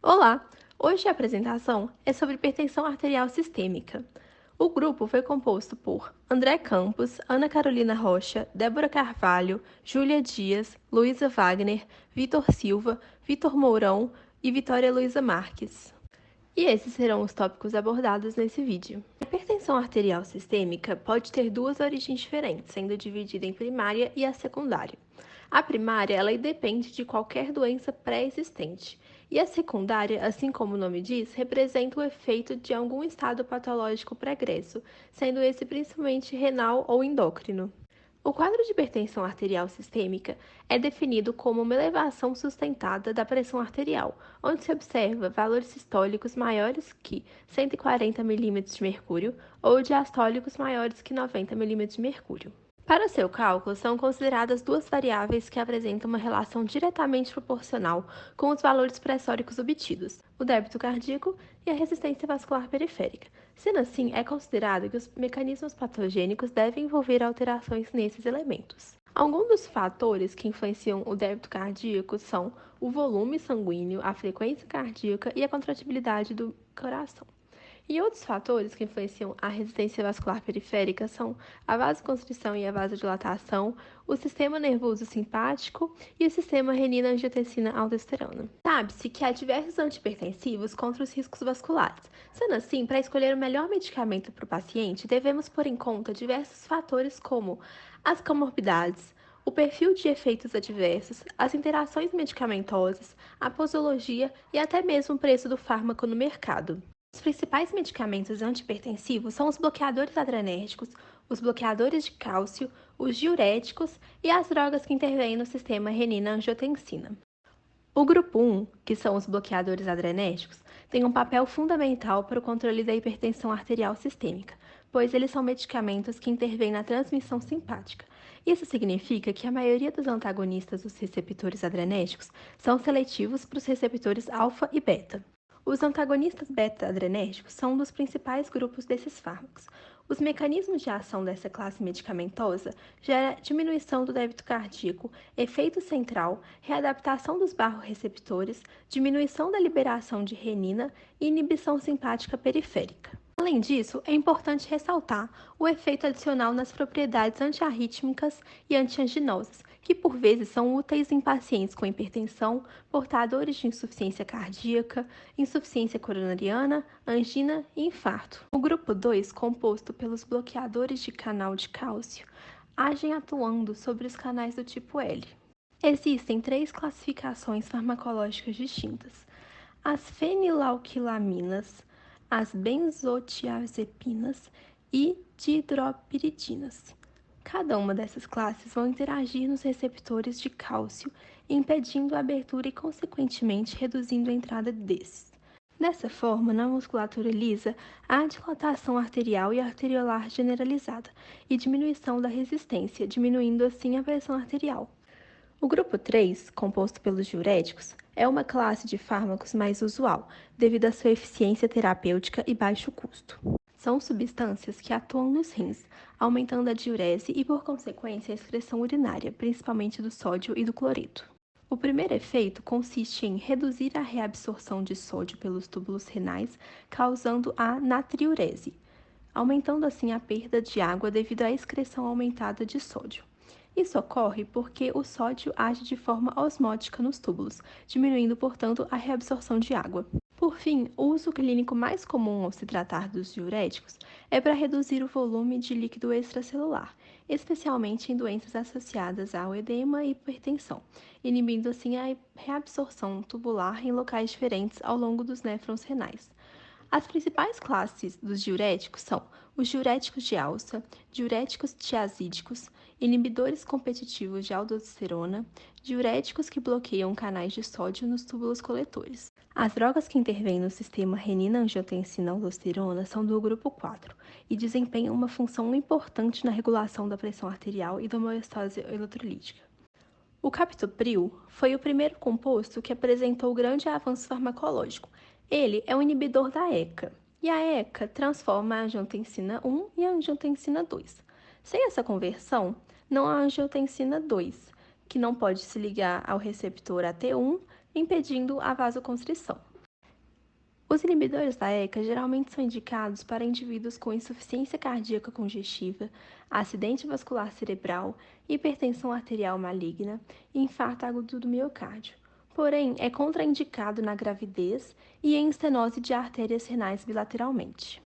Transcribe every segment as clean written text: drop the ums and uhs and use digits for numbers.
Olá! Hoje a apresentação é sobre hipertensão arterial sistêmica. O grupo foi composto por André Campos, Ana Carolina Rocha, Débora Carvalho, Júlia Dias, Luísa Wagner, Vitor Silva, Vitor Mourão e Vitória Luísa Marques. E esses serão os tópicos abordados nesse vídeo. A hipertensão arterial sistêmica pode ter duas origens diferentes, sendo dividida em primária e a secundária. A primária, ela depende de qualquer doença pré-existente, e a secundária, assim como o nome diz, representa o efeito de algum estado patológico pregresso, sendo esse principalmente renal ou endócrino. O quadro de hipertensão arterial sistêmica é definido como uma elevação sustentada da pressão arterial, onde se observa valores sistólicos maiores que 140 milímetros de mercúrio ou diastólicos maiores que 90 milímetros de mercúrio. Para seu cálculo, são consideradas duas variáveis que apresentam uma relação diretamente proporcional com os valores pressóricos obtidos, o débito cardíaco e a resistência vascular periférica. Sendo assim, é considerado que os mecanismos patogênicos devem envolver alterações nesses elementos. Alguns dos fatores que influenciam o débito cardíaco são o volume sanguíneo, a frequência cardíaca e a contratibilidade do coração. E outros fatores que influenciam a resistência vascular periférica são a vasoconstrição e a vasodilatação, o sistema nervoso simpático e o sistema renina-angiotensina-aldosterona. Sabe-se que há diversos antihipertensivos contra os riscos vasculares. Sendo assim, para escolher o melhor medicamento para o paciente, devemos pôr em conta diversos fatores como as comorbidades, o perfil de efeitos adversos, as interações medicamentosas, a posologia e até mesmo o preço do fármaco no mercado. Os principais medicamentos antihipertensivos são os bloqueadores adrenérgicos, os bloqueadores de cálcio, os diuréticos e as drogas que intervêm no sistema renina-angiotensina. O grupo 1, que são os bloqueadores adrenérgicos, tem um papel fundamental para o controle da hipertensão arterial sistêmica, pois eles são medicamentos que intervêm na transmissão simpática. Isso significa que a maioria dos antagonistas dos receptores adrenérgicos são seletivos para os receptores alfa e beta. Os antagonistas beta-adrenérgicos são um dos principais grupos desses fármacos. Os mecanismos de ação dessa classe medicamentosa geram diminuição do débito cardíaco, efeito central, readaptação dos barroreceptores, diminuição da liberação de renina e inibição simpática periférica. Além disso, é importante ressaltar o efeito adicional nas propriedades antiarrítmicas e antianginosas, que por vezes são úteis em pacientes com hipertensão, portadores de insuficiência cardíaca, insuficiência coronariana, angina e infarto. O grupo 2, composto pelos bloqueadores de canal de cálcio, agem atuando sobre os canais do tipo L. Existem três classificações farmacológicas distintas: as fenilalquilaminas, as benzotiazepinas e dihidropiridinas. Cada uma dessas classes vão interagir nos receptores de cálcio, impedindo a abertura e, consequentemente, reduzindo a entrada desses. Dessa forma, na musculatura lisa, há dilatação arterial e arteriolar generalizada e diminuição da resistência, diminuindo assim a pressão arterial. O grupo 3, composto pelos diuréticos, é uma classe de fármacos mais usual, devido à sua eficiência terapêutica e baixo custo. São substâncias que atuam nos rins, aumentando a diurese e, por consequência, a excreção urinária, principalmente do sódio e do cloreto. O primeiro efeito consiste em reduzir a reabsorção de sódio pelos túbulos renais, causando a natriurese, aumentando assim a perda de água devido à excreção aumentada de sódio. Isso ocorre porque o sódio age de forma osmótica nos túbulos, diminuindo, portanto, a reabsorção de água. Por fim, o uso clínico mais comum ao se tratar dos diuréticos é para reduzir o volume de líquido extracelular, especialmente em doenças associadas ao edema e hipertensão, inibindo assim a reabsorção tubular em locais diferentes ao longo dos néfrons renais. As principais classes dos diuréticos são os diuréticos de alça, diuréticos tiazídicos, inibidores competitivos de aldosterona, diuréticos que bloqueiam canais de sódio nos túbulos coletores. As drogas que intervêm no sistema renina-angiotensina-aldosterona são do grupo 4 e desempenham uma função importante na regulação da pressão arterial e da homeostase eletrolítica. O captopril foi o primeiro composto que apresentou grande avanço farmacológico. Ele é um inibidor da ECA, e a ECA transforma a angiotensina 1 e a angiotensina 2. Sem essa conversão, não há angiotensina 2, que não pode se ligar ao receptor AT1, impedindo a vasoconstrição. Os inibidores da ECA geralmente são indicados para indivíduos com insuficiência cardíaca congestiva, acidente vascular cerebral, hipertensão arterial maligna e infarto agudo do miocárdio. Porém, é contraindicado na gravidez e em estenose de artérias renais bilateralmente.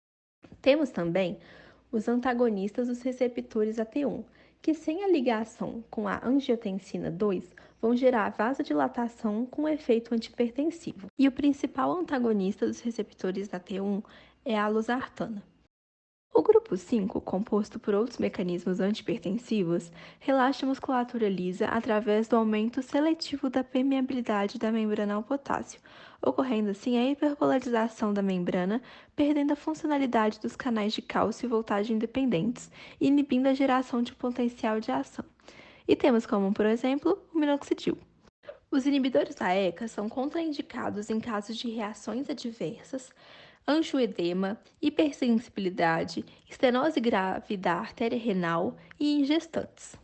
Temos também os antagonistas dos receptores AT1, que sem a ligação com a angiotensina 2 vão gerar vasodilatação com efeito antipertensivo. E o principal antagonista dos receptores AT1 é a losartana. O grupo 5, composto por outros mecanismos antipertensivos, relaxa a musculatura lisa através do aumento seletivo da permeabilidade da membrana ao potássio, ocorrendo assim a hiperpolarização da membrana, perdendo a funcionalidade dos canais de cálcio e voltagem independentes, e inibindo a geração de potencial de ação. E temos como, por exemplo, o minoxidil. Os inibidores da ECA são contraindicados em casos de reações adversas, angioedema, hipersensibilidade, estenose grave da artéria renal e em gestantes.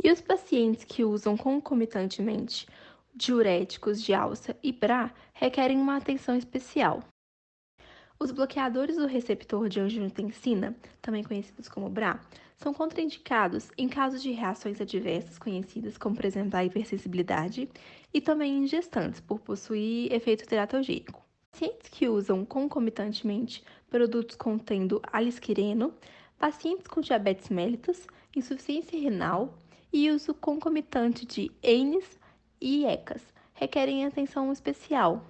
E os pacientes que usam concomitantemente diuréticos de alça e BRA requerem uma atenção especial. Os bloqueadores do receptor de angiotensina, também conhecidos como BRA, são contraindicados em casos de reações adversas conhecidas como, por exemplo, a hipersensibilidade e também em gestantes, por possuir efeito teratogênico. Pacientes que usam concomitantemente produtos contendo alisquireno, pacientes com diabetes mellitus, insuficiência renal e uso concomitante de ANES e ECAs requerem atenção especial.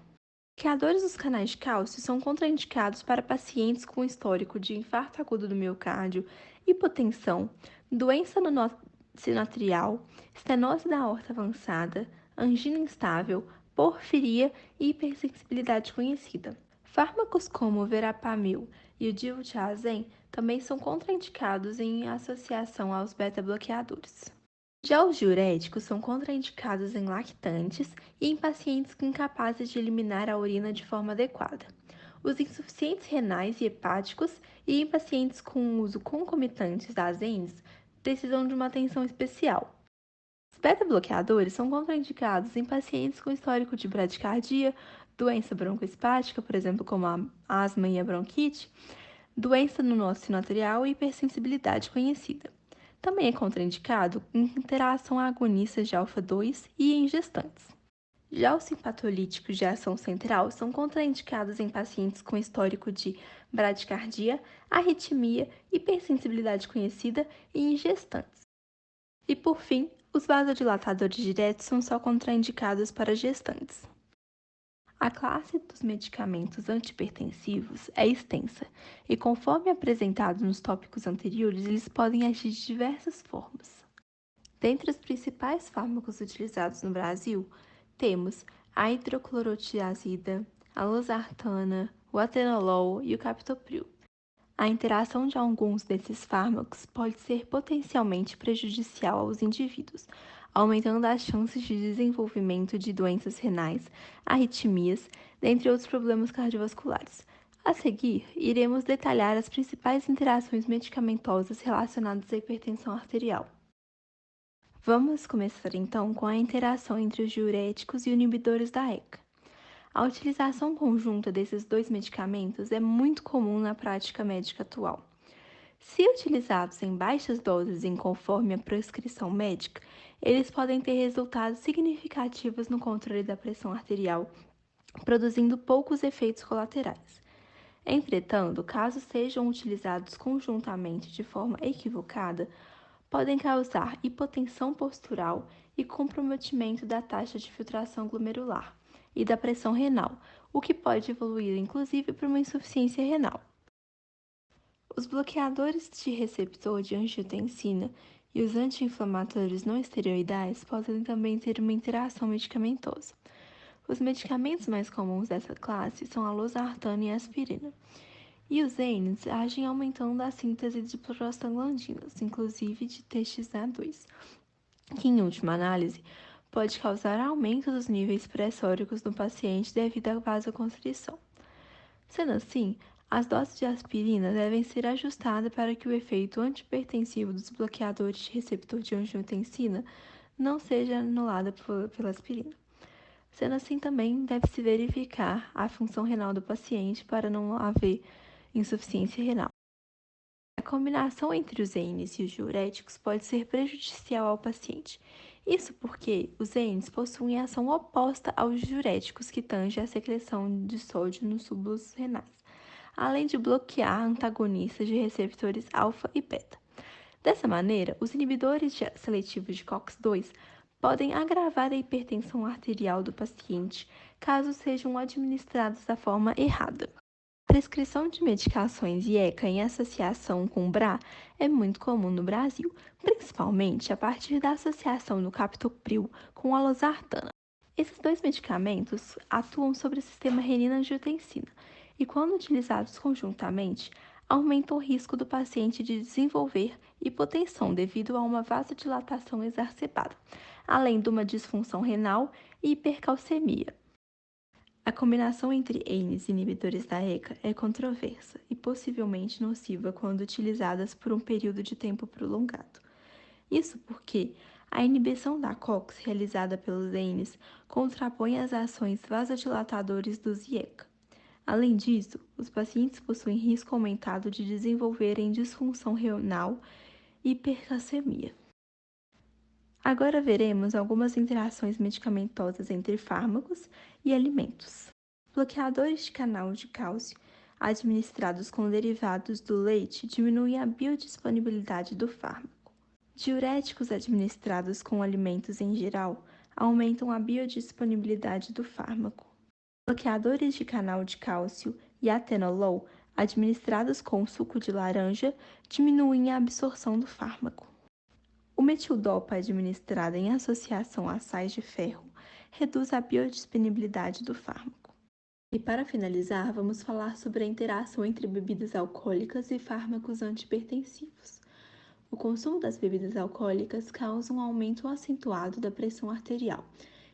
Bloqueadores dos canais de cálcio são contraindicados para pacientes com histórico de infarto agudo do miocárdio, hipotensão, doença no sinoatrial, estenose da aorta avançada, angina instável, porfiria e hipersensibilidade conhecida. Fármacos como o verapamil e o diltiazem também são contraindicados em associação aos beta-bloqueadores. Já os diuréticos são contraindicados em lactantes e em pacientes incapazes de eliminar a urina de forma adequada. Os insuficientes renais e hepáticos e em pacientes com uso concomitante das ENS precisam de uma atenção especial. Os beta-bloqueadores são contraindicados em pacientes com histórico de bradicardia, doença broncoespástica, por exemplo, como a asma e a bronquite, doença no nosso sinoatrial e hipersensibilidade conhecida. Também é contraindicado em interação a agonistas de alfa-2 e em gestantes. Já os simpatolíticos de ação central são contraindicados em pacientes com histórico de bradicardia, arritmia, hipersensibilidade conhecida e em gestantes. E por fim, os vasodilatadores diretos são só contraindicados para gestantes. A classe dos medicamentos antipertensivos é extensa e, conforme apresentado nos tópicos anteriores, eles podem agir de diversas formas. Dentre os principais fármacos utilizados no Brasil, temos a hidroclorotiazida, a losartana, o atenolol e o captopril. A interação de alguns desses fármacos pode ser potencialmente prejudicial aos indivíduos, aumentando as chances de desenvolvimento de doenças renais, arritmias, dentre outros problemas cardiovasculares. A seguir, iremos detalhar as principais interações medicamentosas relacionadas à hipertensão arterial. Vamos começar então com a interação entre os diuréticos e inibidores da ECA. A utilização conjunta desses dois medicamentos é muito comum na prática médica atual. Se utilizados em baixas doses e conforme a prescrição médica, eles podem ter resultados significativos no controle da pressão arterial, produzindo poucos efeitos colaterais. Entretanto, caso sejam utilizados conjuntamente de forma equivocada, podem causar hipotensão postural e comprometimento da taxa de filtração glomerular e da pressão renal, o que pode evoluir inclusive para uma insuficiência renal. Os bloqueadores de receptor de angiotensina e os anti-inflamatórios não esteroidais podem também ter uma interação medicamentosa. Os medicamentos mais comuns dessa classe são a losartana e a aspirina. E os ANES agem aumentando a síntese de prostaglandinas, inclusive de TXA2, que, em última análise, pode causar aumento dos níveis pressóricos no paciente devido à vasoconstrição. Sendo assim, as doses de aspirina devem ser ajustadas para que o efeito antipertensivo dos bloqueadores de receptor de angiotensina não seja anulado pela aspirina. Sendo assim, também deve-se verificar a função renal do paciente para não haver insuficiência renal. A combinação entre os ENs e os diuréticos pode ser prejudicial ao paciente. Isso porque os ENs possuem ação oposta aos diuréticos, que tangem a secreção de sódio nos túbulos renais, além de bloquear antagonistas de receptores alfa e beta. Dessa maneira, os inibidores seletivos de COX-2 podem agravar a hipertensão arterial do paciente caso sejam administrados da forma errada. A prescrição de medicações IECA em associação com BRA é muito comum no Brasil, principalmente a partir da associação do captopril com a losartana. Esses dois medicamentos atuam sobre o sistema renina-angiotensina e, quando utilizados conjuntamente, aumentam o risco do paciente de desenvolver hipotensão devido a uma vasodilatação exacerbada, além de uma disfunção renal e hipercalcemia. A combinação entre ENs inibidores da ECA é controversa e possivelmente nociva quando utilizadas por um período de tempo prolongado. Isso porque a inibição da COX realizada pelos ENs contrapõe as ações vasodilatadoras dos IECA. Além disso, os pacientes possuem risco aumentado de desenvolverem disfunção renal e hipercalcemia. Agora veremos algumas interações medicamentosas entre fármacos e alimentos. Bloqueadores de canal de cálcio administrados com derivados do leite diminuem a biodisponibilidade do fármaco. Diuréticos administrados com alimentos em geral aumentam a biodisponibilidade do fármaco. Bloqueadores de canal de cálcio e atenolol administrados com suco de laranja diminuem a absorção do fármaco. O metildopa administrado em associação a sais de ferro reduz a biodisponibilidade do fármaco. E para finalizar, vamos falar sobre a interação entre bebidas alcoólicas e fármacos antihipertensivos. O consumo das bebidas alcoólicas causa um aumento acentuado da pressão arterial.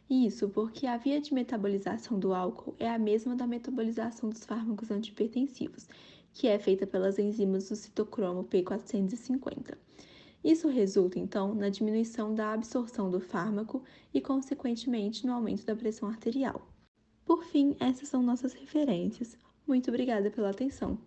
E isso porque a via de metabolização do álcool é a mesma da metabolização dos fármacos antihipertensivos, que é feita pelas enzimas do citocromo P450. Isso resulta, então, na diminuição da absorção do fármaco e, consequentemente, no aumento da pressão arterial. Por fim, essas são nossas referências. Muito obrigada pela atenção.